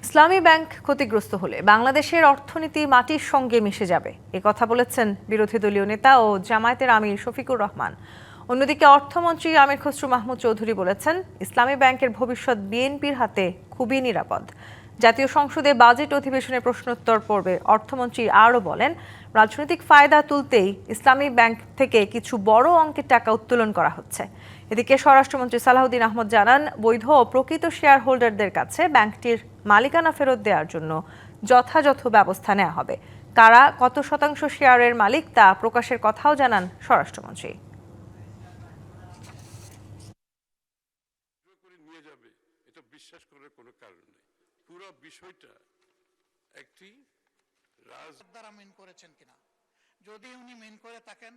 ইসলামী bank ক্ষতিগ্রস্ত হলে বাংলাদেশের অর্থনীতি মাটির সঙ্গে মিশে যাবে এ কথা বলেছেন বিরোধী দলীয় নেতা ও জামায়াতের আমির শফিকুর রহমান। অন্যদিকে অর্থমন্ত্রী আমির খসরু মাহমুদ চৌধুরী বলেছেন, ইসলামী ব্যাংকের ভবিষ্যৎ বিএনপির হাতে খুবই নিরাপদ। জাতীয় সংসদে বাজেট অধিবেশনে প্রশ্নোত্তর পর্বে অর্থমন্ত্রী আরও বলেন, রাজনৈতিক ফায়দা তুলতেই ইসলামী ব্যাংক থেকে কিছু বড় অঙ্কের টাকা উত্তোলন করা হচ্ছে। এদিকে স্বরাষ্ট্রমন্ত্রী সালাউদ্দিন আহমদ জানান, বৈধ ও প্রকৃত শেয়ার হোল্ডারদের কাছে ব্যাংকটির মালিকানা ফেরত দেওয়ার জন্য যথাযথ ব্যবস্থা নেওয়া হবে। কারা কত শতাংশ শেয়ারের মালিক তা প্রকাশের কথাও জানান স্বরাষ্ট্রমন্ত্রী। বিশ্বাস করার কোনো কারণ নেই। পুরো বিষয়টা একটি দ্বারা মেন করেছেন কিনা, যদি উনি মেন করে থাকেন,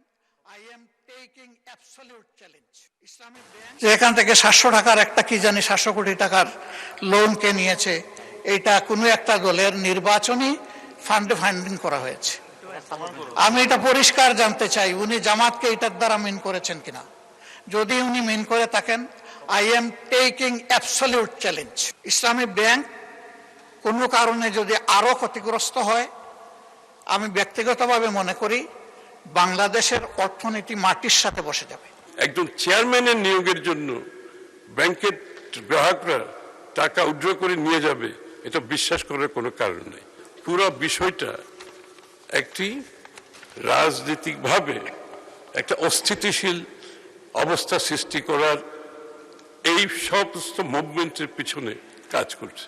I am taking absolute challenge. Islamic bank এখান থেকে 700 টাকার একটা কি জানি 700 কোটি টাকার লোন কে নিয়েছে, এটা কোনো একটা দলের নির্বাচনী ফান্ডিং করা হয়েছে। আমি এটা পরিষ্কার জানতে চাই, উনি জামাতকে এটার দ্বারা মেন করেছেন কিনা। যদি উনি মেন করে থাকেন, I am taking absolute challenge. Islami bank কোনো কারণে যদি আরো ক্ষতিগ্রস্ত হয়, আমি ব্যক্তিগতভাবে মনে করি বাংলাদেশের অর্থনীতি মাটির সাথে বসে যাবে। একজন চেয়ারম্যানের নিয়োগের জন্য ব্যাংকের গ্রাহকরা টাকা উইথড্র করে নিয়ে যাবে, এটা বিশ্বাস করার কোনো কারণ নেই। পুরো বিষয়টা একটি রাজনৈতিকভাবে একটা অস্থিতিশীল অবস্থা সৃষ্টি করার এই সমস্ত মুভমেন্টের পিছনে কাজ করছে।